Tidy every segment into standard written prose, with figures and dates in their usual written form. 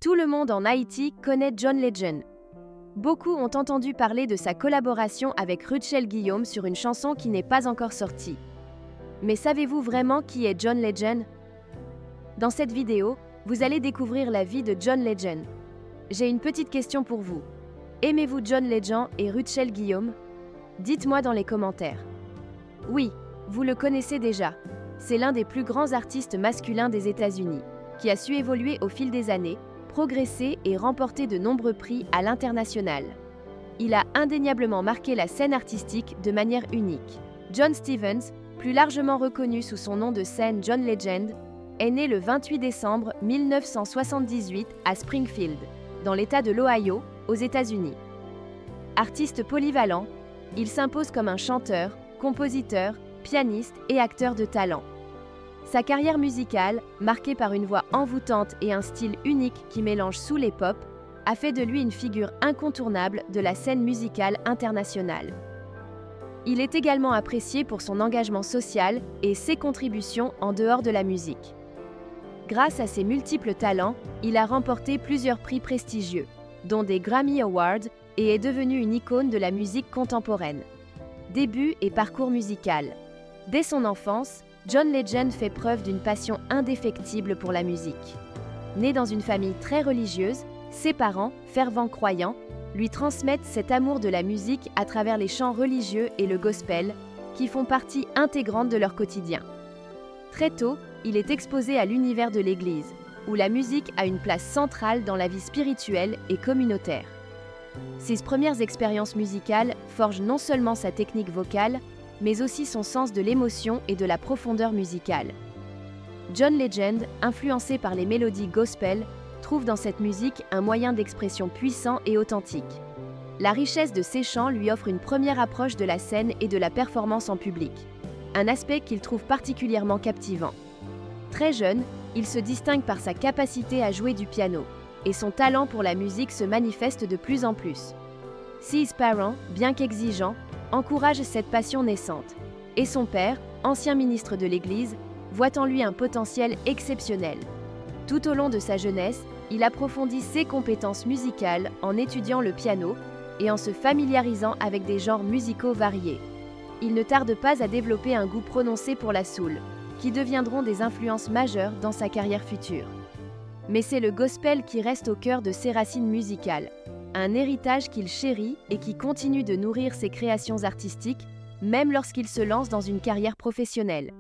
Tout le monde en Haïti connaît John Legend. Beaucoup ont entendu parler de sa collaboration avec Rutschel Guillaume sur une chanson qui n'est pas encore sortie. Mais savez-vous vraiment qui est John Legend? Dans cette vidéo, vous allez découvrir la vie de John Legend. J'ai une petite question pour vous. Aimez-vous John Legend et Rutschel Guillaume? Dites-moi dans les commentaires. Oui, vous le connaissez déjà. C'est l'un des plus grands artistes masculins des États-Unis, qui a su évoluer au fil des années, progresser et remporter de nombreux prix à l'international. Il a indéniablement marqué la scène artistique de manière unique. John Stevens, plus largement reconnu sous son nom de scène John Legend, est né le 28 décembre 1978 à Springfield, dans l'État de l'Ohio, aux États-Unis. Artiste polyvalent, il s'impose comme un chanteur, compositeur, pianiste et acteur de talent. Sa carrière musicale, marquée par une voix envoûtante et un style unique qui mélange soul et pop, a fait de lui une figure incontournable de la scène musicale internationale. Il est également apprécié pour son engagement social et ses contributions en dehors de la musique. Grâce à ses multiples talents, il a remporté plusieurs prix prestigieux, dont des Grammy Awards, et est devenu une icône de la musique contemporaine. Début et parcours musical. Dès son enfance, John Legend fait preuve d'une passion indéfectible pour la musique. Né dans une famille très religieuse, ses parents, fervents croyants, lui transmettent cet amour de la musique à travers les chants religieux et le gospel, qui font partie intégrante de leur quotidien. Très tôt, il est exposé à l'univers de l'Église, où la musique a une place centrale dans la vie spirituelle et communautaire. Ses premières expériences musicales forgent non seulement sa technique vocale, mais aussi son sens de l'émotion et de la profondeur musicale. John Legend, influencé par les mélodies gospel, trouve dans cette musique un moyen d'expression puissant et authentique. La richesse de ses chants lui offre une première approche de la scène et de la performance en public, un aspect qu'il trouve particulièrement captivant. Très jeune, il se distingue par sa capacité à jouer du piano, et son talent pour la musique se manifeste de plus en plus. Ses parents, bien qu'exigeants, encourage cette passion naissante, et son père, ancien ministre de l'Église, voit en lui un potentiel exceptionnel. Tout au long de sa jeunesse, il approfondit ses compétences musicales en étudiant le piano et en se familiarisant avec des genres musicaux variés. Il ne tarde pas à développer un goût prononcé pour la soul, qui deviendront des influences majeures dans sa carrière future. Mais c'est le gospel qui reste au cœur de ses racines musicales, un héritage qu'il chérit et qui continue de nourrir ses créations artistiques, même lorsqu'il se lance dans une carrière professionnelle.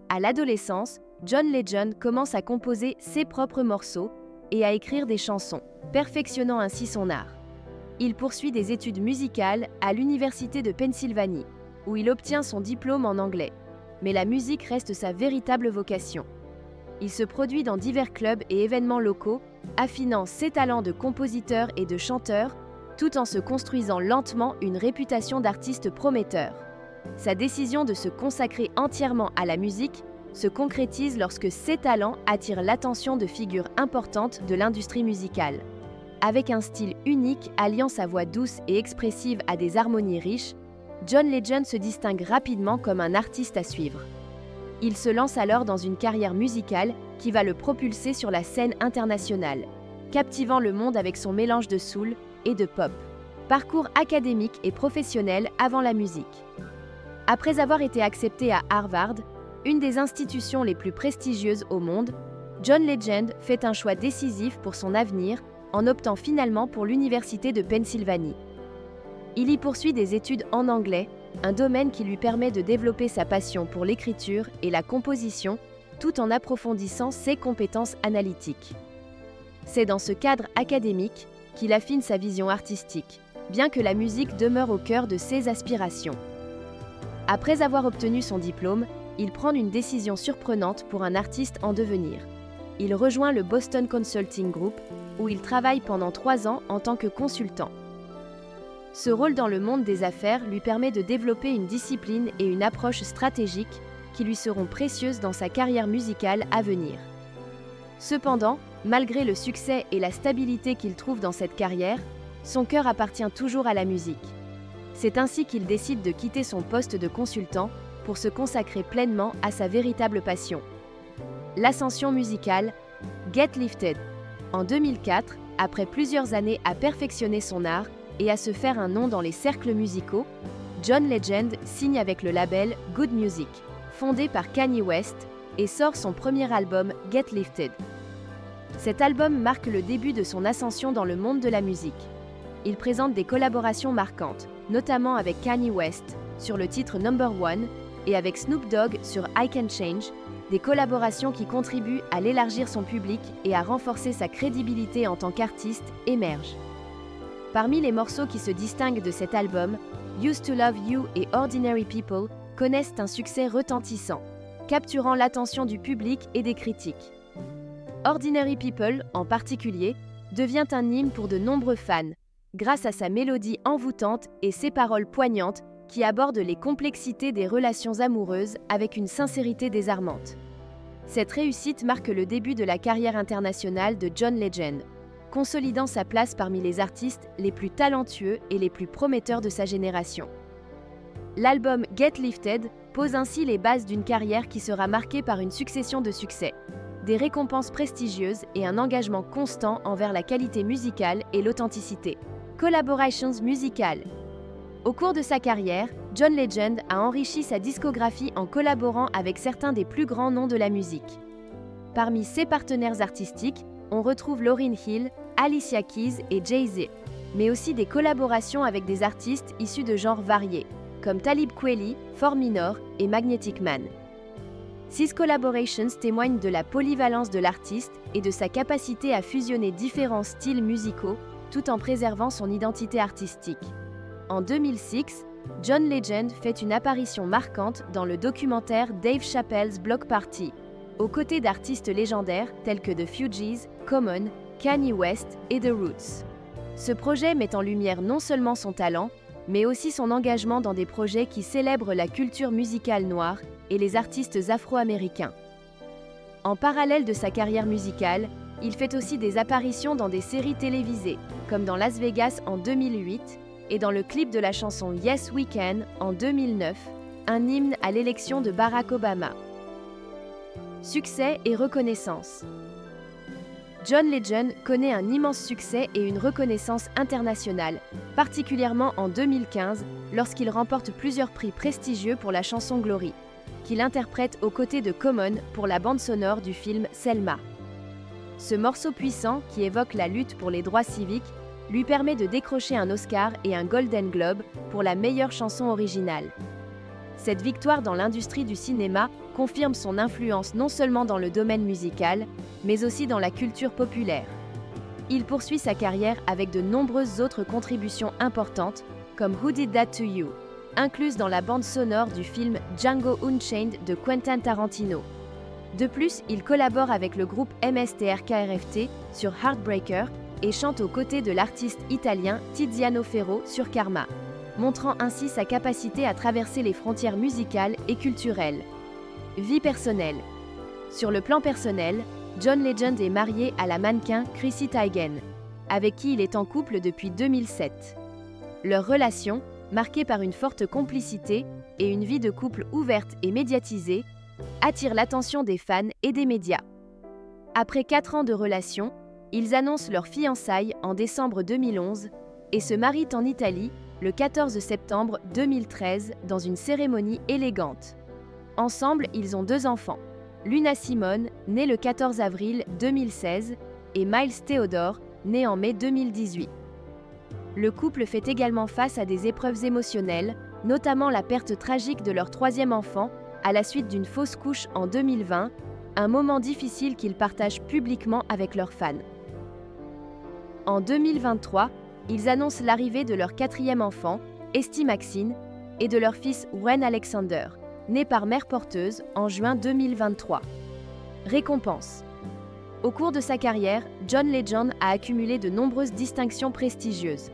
À l'adolescence, John Legend commence à composer ses propres morceaux et à écrire des chansons, perfectionnant ainsi son art. Il poursuit des études musicales à l'Université de Pennsylvanie, où il obtient son diplôme en anglais. Mais la musique reste sa véritable vocation. Il se produit dans divers clubs et événements locaux, affinant ses talents de compositeur et de chanteur, tout en se construisant lentement une réputation d'artiste prometteur. Sa décision de se consacrer entièrement à la musique se concrétise lorsque ses talents attirent l'attention de figures importantes de l'industrie musicale. Avec un style unique alliant sa voix douce et expressive à des harmonies riches, John Legend se distingue rapidement comme un artiste à suivre. Il se lance alors dans une carrière musicale qui va le propulser sur la scène internationale, captivant le monde avec son mélange de soul et de pop. Parcours académique et professionnel avant la musique. Après avoir été accepté à Harvard, une des institutions les plus prestigieuses au monde, John Legend fait un choix décisif pour son avenir en optant finalement pour l'Université de Pennsylvanie. Il y poursuit des études en anglais, un domaine qui lui permet de développer sa passion pour l'écriture et la composition, tout en approfondissant ses compétences analytiques. C'est dans ce cadre académique qu'il affine sa vision artistique, bien que la musique demeure au cœur de ses aspirations. Après avoir obtenu son diplôme, il prend une décision surprenante pour un artiste en devenir. Il rejoint le Boston Consulting Group, où il travaille pendant 3 ans en tant que consultant. Ce rôle dans le monde des affaires lui permet de développer une discipline et une approche stratégique qui lui seront précieuses dans sa carrière musicale à venir. Cependant, malgré le succès et la stabilité qu'il trouve dans cette carrière, son cœur appartient toujours à la musique. C'est ainsi qu'il décide de quitter son poste de consultant pour se consacrer pleinement à sa véritable passion. L'ascension musicale, Get Lifted. En 2004, après plusieurs années à perfectionner son art et à se faire un nom dans les cercles musicaux, John Legend signe avec le label Good Music, fondé par Kanye West, et sort son premier album Get Lifted. Cet album marque le début de son ascension dans le monde de la musique. Il présente des collaborations marquantes, notamment avec Kanye West sur le titre Number One et avec Snoop Dogg sur I Can Change, des collaborations qui contribuent à l'élargir son public et à renforcer sa crédibilité en tant qu'artiste émergent. Parmi les morceaux qui se distinguent de cet album, Used to Love You et Ordinary People connaissent un succès retentissant, capturant l'attention du public et des critiques. Ordinary People, en particulier, devient un hymne pour de nombreux fans, grâce à sa mélodie envoûtante et ses paroles poignantes qui abordent les complexités des relations amoureuses avec une sincérité désarmante. Cette réussite marque le début de la carrière internationale de John Legend, consolidant sa place parmi les artistes les plus talentueux et les plus prometteurs de sa génération. L'album Get Lifted pose ainsi les bases d'une carrière qui sera marquée par une succession de succès, des récompenses prestigieuses et un engagement constant envers la qualité musicale et l'authenticité. Collaborations musicales. Au cours de sa carrière, John Legend a enrichi sa discographie en collaborant avec certains des plus grands noms de la musique. Parmi ses partenaires artistiques, on retrouve Lauryn Hill, Alicia Keys et Jay-Z, mais aussi des collaborations avec des artistes issus de genres variés, comme Talib Kweli, Four Minor et Magnetic Man. Ces collaborations témoignent de la polyvalence de l'artiste et de sa capacité à fusionner différents styles musicaux tout en préservant son identité artistique. En 2006, John Legend fait une apparition marquante dans le documentaire Dave Chappelle's Block Party, aux côtés d'artistes légendaires tels que The Fugees, Common, Kanye West et The Roots. Ce projet met en lumière non seulement son talent, mais aussi son engagement dans des projets qui célèbrent la culture musicale noire et les artistes afro-américains. En parallèle de sa carrière musicale, il fait aussi des apparitions dans des séries télévisées, comme dans Las Vegas en 2008 et dans le clip de la chanson Yes We Can en 2009, un hymne à l'élection de Barack Obama. Succès et reconnaissance. John Legend connaît un immense succès et une reconnaissance internationale, particulièrement en 2015, lorsqu'il remporte plusieurs prix prestigieux pour la chanson Glory, qu'il interprète aux côtés de Common pour la bande sonore du film Selma. Ce morceau puissant, qui évoque la lutte pour les droits civiques, lui permet de décrocher un Oscar et un Golden Globe pour la meilleure chanson originale. Cette victoire dans l'industrie du cinéma confirme son influence non seulement dans le domaine musical, mais aussi dans la culture populaire. Il poursuit sa carrière avec de nombreuses autres contributions importantes, comme Who Did That to You, incluse dans la bande sonore du film Django Unchained de Quentin Tarantino. De plus, il collabore avec le groupe MSTRKRFT sur Heartbreaker et chante aux côtés de l'artiste italien Tiziano Ferro sur Karma, montrant ainsi sa capacité à traverser les frontières musicales et culturelles. Vie personnelle. Sur le plan personnel, John Legend est marié à la mannequin Chrissy Teigen, avec qui il est en couple depuis 2007. Leur relation, marquée par une forte complicité et une vie de couple ouverte et médiatisée, attire l'attention des fans et des médias. Après 4 ans de relation, ils annoncent leur fiançailles en décembre 2011 et se marient en Italie le 14 septembre 2013 dans une cérémonie élégante. Ensemble, ils ont 2 enfants, Luna Simone, née le 14 avril 2016, et Miles Theodore, né en mai 2018. Le couple fait également face à des épreuves émotionnelles, notamment la perte tragique de leur 3e enfant à la suite d'une fausse couche en 2020, un moment difficile qu'ils partagent publiquement avec leurs fans. En 2023, ils annoncent l'arrivée de leur 4e enfant, Esty Maxine, et de leur fils Wren Alexander, né par mère porteuse en juin 2023. Récompenses. Au cours de sa carrière, John Legend a accumulé de nombreuses distinctions prestigieuses.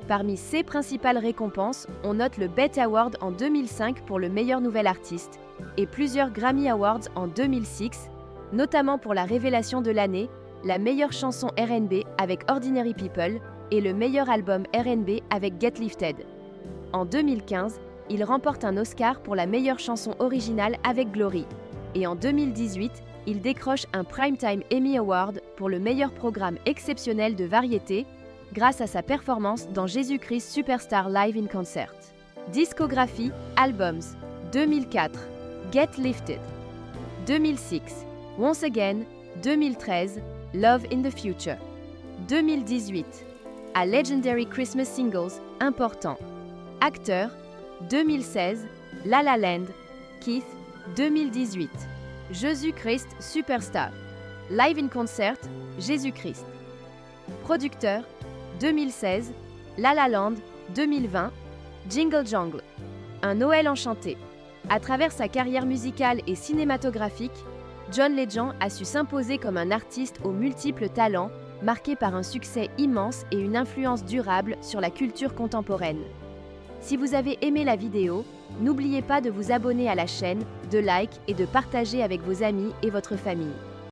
Parmi ses principales récompenses, on note le BET Award en 2005 pour le meilleur nouvel artiste et plusieurs Grammy Awards en 2006, notamment pour la révélation de l'année, la meilleure chanson R&B avec Ordinary People et le meilleur album R&B avec Get Lifted. En 2015, il remporte un Oscar pour la meilleure chanson originale avec Glory. Et en 2018, il décroche un Primetime Emmy Award pour le meilleur programme exceptionnel de variété grâce à sa performance dans Jésus-Christ Superstar Live in Concert. Discographie, albums, 2004, Get Lifted, 2006, Once Again, 2013, Love in the Future, 2018, A Legendary Christmas Singles, Important, Acteur, 2016, La La Land, Keith, 2018, Jésus-Christ Superstar, Live in Concert, Jésus-Christ. Producteur, 2016, La La Land, 2020, Jingle Jangle, Un Noël enchanté. À travers sa carrière musicale et cinématographique, John Legend a su s'imposer comme un artiste aux multiples talents, marqué par un succès immense et une influence durable sur la culture contemporaine. Si vous avez aimé la vidéo, n'oubliez pas de vous abonner à la chaîne, de like et de partager avec vos amis et votre famille.